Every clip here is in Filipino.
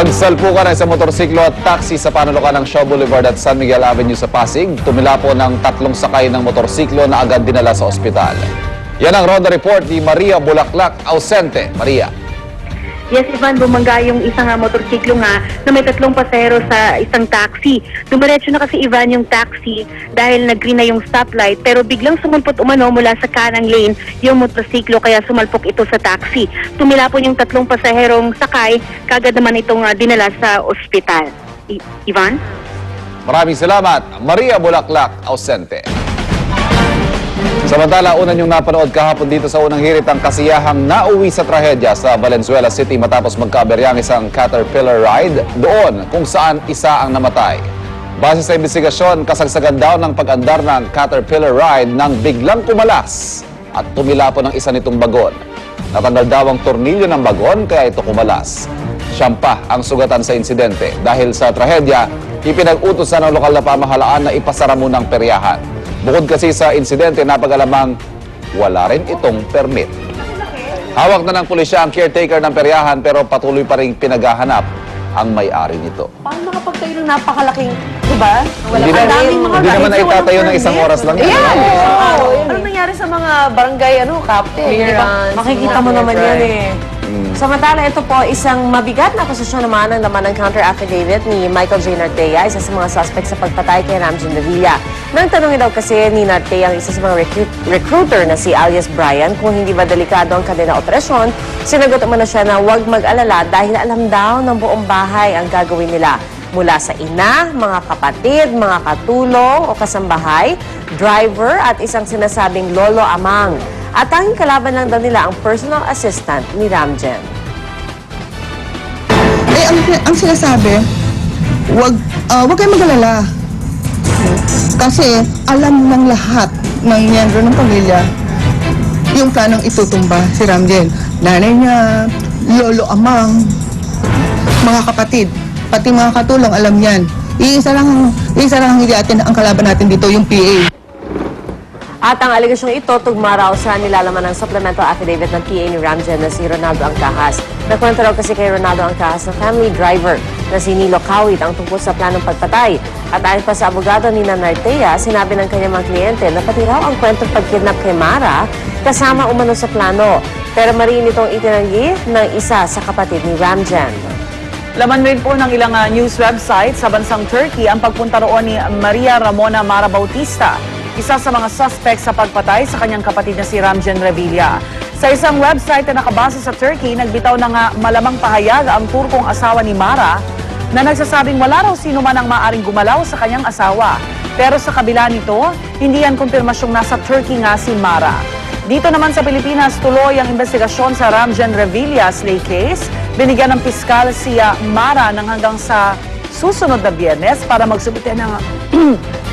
Nagsalpukan ng isang motorsiklo at taxi sa panulukan ng Shaw Boulevard at San Miguel Avenue sa Pasig. Tumila po ng 3 sakay ng motorsiklo na agad dinala sa ospital. Yan ang Ronda Report ni Maria Bulaklak Ausente. Maria. Yes, Ivan, bumangga yung isang motorsiklo nga na may 3 pasahero sa isang taxi. Dumiretso na kasi, Ivan, yung taxi dahil nag-green na yung stoplight pero biglang sumulpot umano mula sa kanang lane yung motorsiklo kaya sumalpok ito sa taxi. Tumila po yung 3 pasaherong sakay, kagad naman itong dinala sa ospital. Ivan? Maraming salamat, Maria Bulaklak Ausente. Samantala, una niyong napanood kahapon dito sa unang hirit ang kasiyahang nauwi sa trahedya sa Valenzuela City matapos magkaaberyang isang Caterpillar ride doon kung saan isa ang namatay. Base sa investigasyon, kasagsagan daw ng pag-andar ng Caterpillar ride nang biglang kumalas at tumila po ng isa nitong bagon. Natanggal daw ang tornilyo ng bagon kaya ito kumalas. Siyampa ang sugatan sa insidente. Dahil sa trahedya, ipinag-utos ng lokal na pamahalaan na ipasara muna ang peryahan. Bukod kasi sa insidente, napag-alamang wala rin itong permit. Hawak na ng pulisya ang caretaker ng peryahan pero patuloy pa rin pinaghahanap ang may-ari nito. Paano makapagtayo ng napakalaking, diba? Hindi naman na itatayo ng isang oras lang. Ayan! Ano nangyari sa mga barangay, captain? Clearance. Makikita mo naman yan eh. Samantala, ito po isang mabigat na akusasyon naman ang laman ng counter-affidavit ni Michael J. Nartea, isa sa mga suspect sa pagpatay kay Ramjen Revilla. Nang tanongin daw kasi ni Nartea ang isa sa mga recruiter na si alias Brian kung hindi ba delikado ang kanilang operasyon, sinagot naman na siya na huwag mag-alala dahil alam daw ng buong bahay ang gagawin nila. Mula sa ina, mga kapatid, mga katulong o kasambahay, driver at isang sinasabing lolo amang. At tanging kalaban lang daw nila ang personal assistant ni Ramjen. Ang sinasabi, wag kayong mag-alala. Kasi alam ng lahat ng miyembro ng pamilya yung planong itutumba si Ramjen. Nanay niya, lolo amang, mga kapatid, pati mga katulong, alam yan. Iisa lang ang hindi atin ang kalaban natin dito, yung PA. At ang alegasyong ito, tugma raw sa nilalaman ng supplemental affidavit ng PA ni Ramjen na si Ronaldo Angcahas. Nakwento raw kasi kay Ronaldo Angcahas na family driver na si Nilo Kawit ang tungkol sa planong pagpatay. At ayon pa sa abogado ni Nartea, sinabi ng kanyang mga kliyente na pati raw ang kwentong pagkidnap kay Mara kasama umano sa plano. Pero mariin itong itinanggi ng isa sa kapatid ni Ramjen. Laman rin po ng ilang news website sa bansang Turkey ang pagpunta roon ni Maria Ramona Mara Bautista, isa sa mga suspect sa pagpatay sa kanyang kapatid na si Ramjen Revilla. Sa isang website na nakabase sa Turkey, nagbitaw ng malamang pahayag ang Turkong asawa ni Mara na nagsasabing wala raw sino man ang maaring gumalaw sa kanyang asawa. Pero sa kabila nito, hindi yan kumpirmasyong nasa Turkey nga si Mara. Dito naman sa Pilipinas, tuloy ang investigasyon sa Ramjen Revilla slay case. Binigyan ng piskal si Mara ng hanggang sa susunod na Biyernes para magsubite ng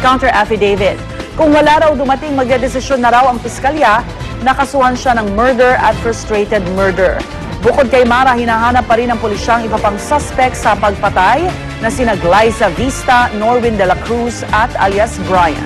counter-affidavit. Kung wala raw dumating, magdedesisyon na raw ang piskalya, nakasuhan siya ng murder at frustrated murder. Bukod kay Mara, hinahanap pa rin ng pulisyang iba pang suspect sa pagpatay na sina Glyza Vista, Norwin de la Cruz at alias Brian.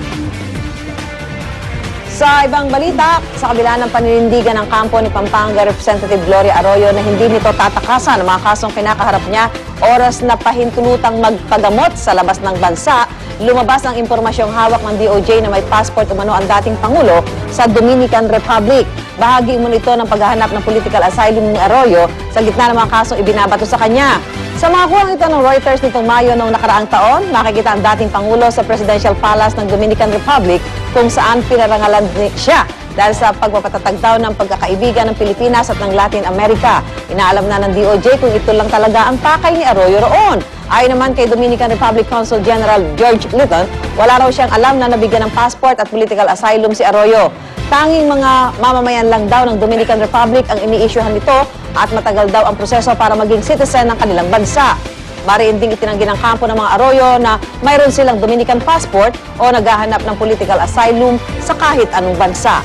Sa ibang balita, sa kabila ng paninindigan ng kampo ni Pampanga Representative Gloria Arroyo na hindi nito tatakasan ang mga kasong kinakaharap niya, oras na pahintulutang magpagamot sa labas ng bansa, lumabas ang impormasyong hawak ng DOJ na may passport umano ang dating Pangulo sa Dominican Republic. Bahagi umano ito ng paghahanap ng political asylum ni Arroyo sa gitna ng mga kasong ibinabato sa kanya. Sa mga kulang ito ng Reuters nitong Mayo noong nakaraang taon, makikita ang dating Pangulo sa Presidential Palace ng Dominican Republic kung saan pinarangalan siya dahil sa pagpapatatag daw ng pagkakaibigan ng Pilipinas at ng Latin America. Inaalam na ng DOJ kung ito lang talaga ang pakay ni Arroyo roon. Ayon naman kay Dominican Republic Consul General George Litton, wala raw siyang alam na nabigyan ng passport at political asylum si Arroyo. Tanging mga mamamayan lang daw ng Dominican Republic ang ini-issuehan nito at matagal daw ang proseso para maging citizen ng kanilang bansa. Mariin ding itinanggi ng kampo ng mga Arroyo na mayroon silang Dominican passport o naghahanap ng political asylum sa kahit anong bansa.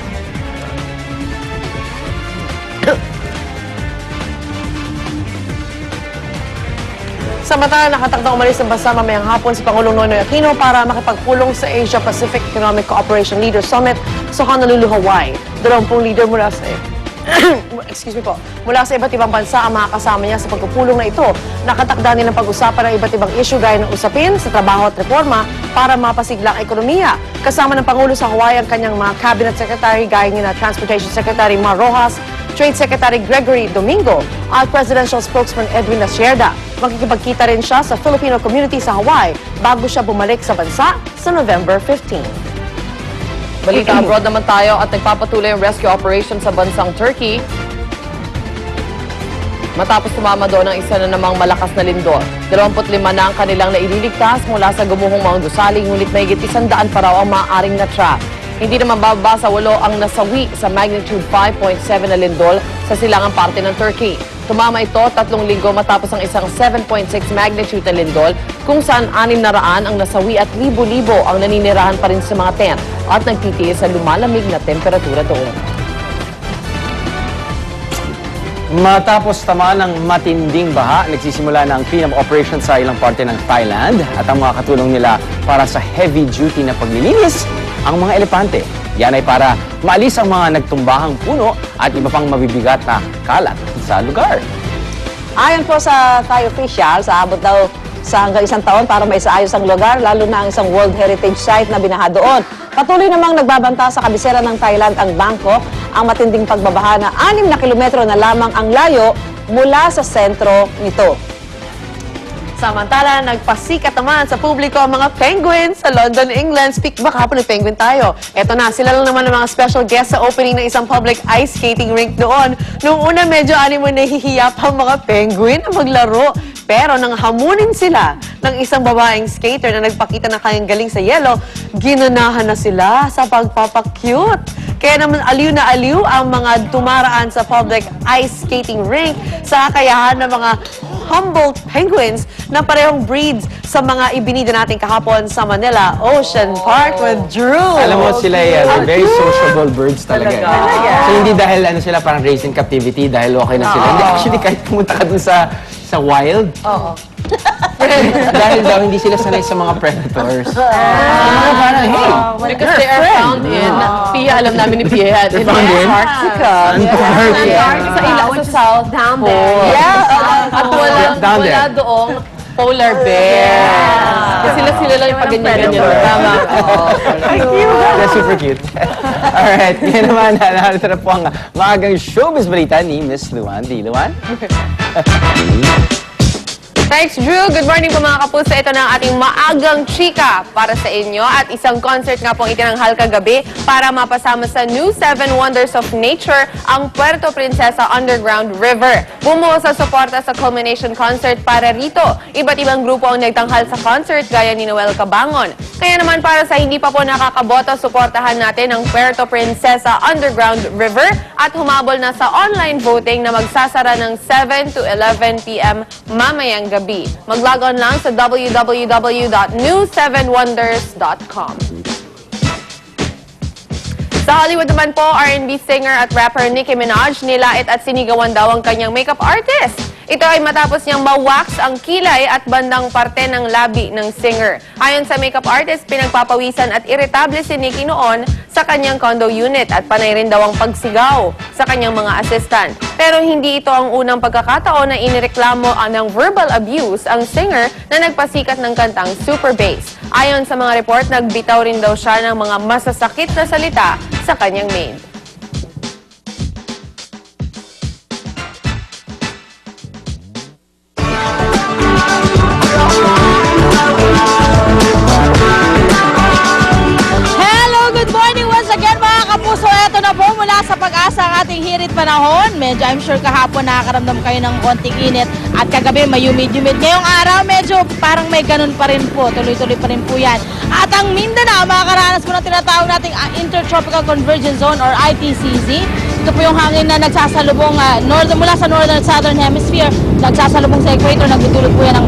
Samantala, nakatakdang umalis ng bansa mamayang hapon si Pangulong Noynoy Aquino para makipagpulong sa Asia-Pacific Economic Cooperation Leaders Summit sa Honolulu, Hawaii. 20 leader mula sa excuse me po, mula sa iba't ibang bansa ang mga kasama niya sa pagpupulong na ito. Nakatakda nilang pag-usapan ng iba't ibang issue gaya ng usapin sa trabaho at reforma para mapasigla ang ekonomiya. Kasama ng Pangulo sa Hawaii ang kanyang mga cabinet secretary gaya ni na Transportation Secretary Mar Rojas, Trade Secretary Gregory Domingo at Presidential Spokesman Edwin Nasierda. Makikipagkita rin siya sa Filipino community sa Hawaii bago siya bumalik sa bansa sa November 15. Balita abroad naman tayo at nagpapatuloy ang rescue operation sa bansang Turkey matapos tumama doon ang isa na namang malakas na lindol. 25 na ang kanilang naililigtas mula sa gumuhong mga gusali, ngunit mahigit 100 pa raw ang maaaring na-trap. Hindi naman bababa sa 8 ang nasawi sa magnitude 5.7 na lindol sa silangang parte ng Turkey. Tumama ito 3 linggo matapos ang isang 7.6 magnitude na lindol kung saan 600 ang nasawi at libo-libo ang naninirahan pa rin sa mga tent at nagtitiis sa lumalamig na temperatura doon. Matapos tamaan ng matinding baha, nagsisimula na ang cleanup operation sa ilang parte ng Thailand at ang mga katulong nila para sa heavy-duty na paglilinis ang mga elepante. Yan ay para maalis ang mga nagtumbahang puno at iba pang mabibigat na kalat sa lugar. Ayon po sa Thai officials, aabot daw sa hanggang 1 taon para maisaayos ang lugar, lalo na ang isang World Heritage Site na binaha doon. Patuloy namang nagbabanta sa kabisera ng Thailand ang Bangkok, ang matinding pagbabaha na 6 na kilometro na lamang ang layo mula sa sentro nito. Samantala, nagpasikat naman sa publiko ang mga penguins sa London, England. Speak ba kahapon ng penguin tayo? Eto na, sila lang naman ang mga special guest sa opening ng isang public ice skating rink doon. Noong una, medyo animo nahihiya pa ang mga penguin na maglaro. Pero nang hamunin sila ng isang babaeng skater na nagpakita ng kanyang galing sa yelo, ginanahan na sila sa pagpapakyut. Kaya naman aliw na aliw ang mga tumaraan sa public ice skating rink sa kakayahan ng mga Humboldt penguins na parehong breeds sa mga ibinida natin kahapon sa Manila Ocean Park with Drew. Alam mo sila yan, very sociable birds talaga. So hindi dahil sila parang raised in captivity, dahil okay na sila. Hindi, actually kahit pumunta ka dun sa wild, dahil daw hindi sila sanay sa mga predators. Parang, hey, Because they are found in, Pia, alam namin ni Pia, in found in? Antarctica. Antarctica. Sa ilaw, sa South, down there. Yeah. At Down there. wala doong polar bear. Kasi sila lang yung pag-ganyan-ganyan. Tama. That's super cute. Alright, ngayon naman, narito na po ang maagang showbiz balita ni Miss Luan. Di, Luan? Thanks, Drew. Good morning po mga kapuso. Ito na ang ating maagang chika para sa inyo. At isang concert nga pong itinanghal kagabi para mapasama sa New 7 Wonders of Nature ang Puerto Princesa Underground River. Bumuo sa suporta sa culmination concert para rito. Iba't ibang grupo ang nagtanghal sa concert gaya ni Noel Cabangon. Kaya naman para sa hindi pa po nakakaboto, suportahan natin ang Puerto Princesa Underground River at humabol na sa online voting na magsasara ng 7 to 11 p.m. mamayang gabi. Mag-log on lang sa www.new7wonders.com. Sa Hollywood naman po, R&B singer at rapper Nicki Minaj nilait at sinigawan daw ang kanyang makeup artist. Ito ay matapos niyang ma-wax ang kilay at bandang parte ng labi ng singer. Ayon sa makeup artist, pinagpapawisan at irritable si Nicki noon sa kanyang condo unit at panay rin daw ang pagsigaw sa kanyang mga assistant. Pero hindi ito ang unang pagkakataon na inireklamo ng verbal abuse ang singer na nagpasikat ng kantang Super Bass. Ayon sa mga report, nagbitaw rin daw siya ng mga masasakit na salita sa kanyang maid. Hello, good morning once again mga kapuso. Ito na po mula sa Pag-asa ang ating hirit panahon. Medyo I'm sure kahapon nakakaramdam kayo ng konting init at kagabi may humid-humid. Ngayong araw medyo parang may ganun pa rin po. Tuloy-tuloy pa rin po yan. At ang Mindanao, makakaranas po ng tinatawag nating Intertropical Convergence Zone or ITCZ. Ito po yung hangin na nagsasalubong mula sa northern at southern hemisphere. Nagsasalubong sa equator, nagdudulot po yan ng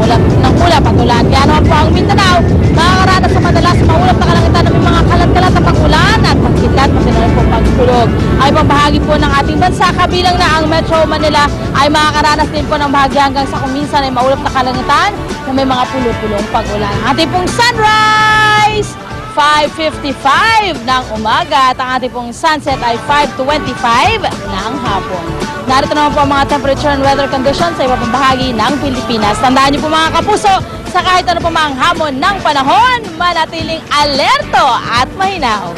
ulap at ulan. Kaya naman po ang Mindanao, makakaranas sa madalas maulap na kalangitan ng mga kalat-kalat na pag-ulan at pagkidlat, pati na rin po pagkulog. Ay pang bahagi po ng ating bansa, kabilang na ang Metro Manila ay makakaranas din po ng bahagi hanggang sa kuminsan ay maulap na kalangitan na may mga pulo-pulong pag-ulan. Ating pong sunrise 5:55 ng umaga at ang ating pong sunset ay 5:25 ng hapon. Narito naman po ang mga temperature and weather conditions sa iba pang bahagi ng Pilipinas. Tandaan niyo po mga kapuso, sa kahit ano pa mang hamon ng panahon, manatiling alerto at mahinahon.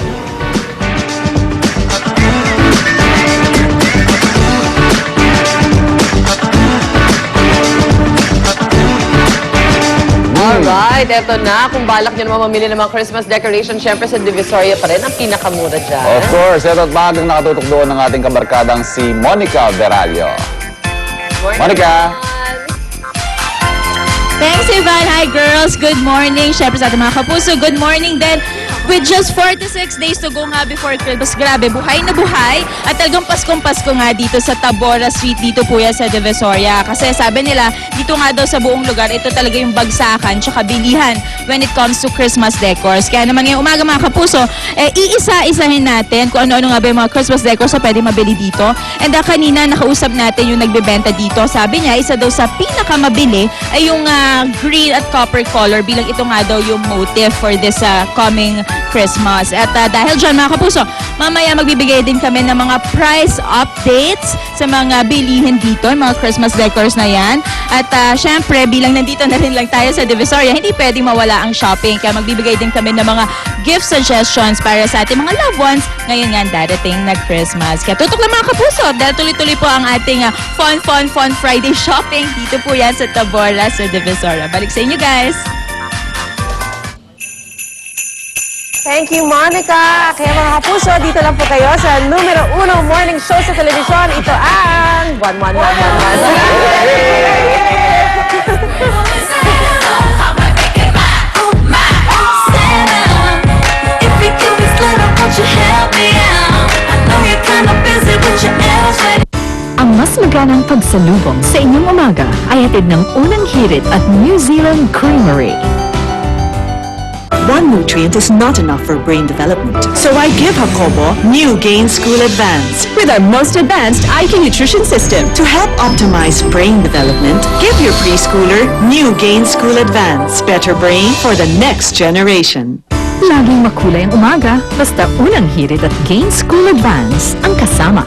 Alright, eto na. Kung balak nyo naman mamili ng mga Christmas decoration, syempre sa Divisoria pa rin ang pinakamura dyan. Of course, ito at maagang nakatutok doon ng ating kabarkadang si Monica Veralio. Monica! Thanks, Ivan. Hi, girls. Good morning. Syempre sa ating mga kapuso, good morning din. With just 4 to 6 days to go nga before Christmas, grabe, buhay na buhay. At talagang Paskong-Pasko nga dito sa Tabora Street, dito po yan sa Divisoria. Kasi sabi nila, dito nga daw sa buong lugar, ito talaga yung bagsakan tsaka bilihan when it comes to Christmas decors. Kaya naman ngayong umaga mga kapuso, iisa-isahin natin kung ano-ano nga ba yung mga Christmas decors na pwede mabili dito. And kanina nakausap natin yung nagbebenta dito. Sabi niya, isa daw sa pinakamabili ay yung green at copper color bilang ito nga daw yung motif for this coming Christmas. At dahil dyan mga kapuso, mamaya magbibigay din kami ng mga price updates sa mga bilihin dito, mga Christmas decors na yan. At syempre, bilang nandito na rin lang tayo sa Divisoria, hindi pwedeng mawala ang shopping. Kaya magbibigay din kami ng mga gift suggestions para sa ating mga loved ones ngayon nga darating na Christmas. Kaya tutok lang mga kapuso, dahil tuloy-tuloy po ang ating fun Friday shopping. Dito po yan sa Tabora, sa Divisoria. Balik sa inyo guys! Thank you, Monica. Kaya mga kapuso, dito lang po kayo sa numero 1 morning show sa telebisyon. Ito ang 11111. Ang mas maganang pagsalubong sa inyong umaga ay hatid ng unang hirit at New Zealand Creamery. One nutrient is not enough for brain development. So I give Hakobo New Gain School Advance With our most advanced IQ nutrition system, to help optimize brain development. Give your preschooler New Gain School Advance. Better brain for the next generation. laging makulay ang umaga, basta unang hirit at Gain School Advance ang kasama.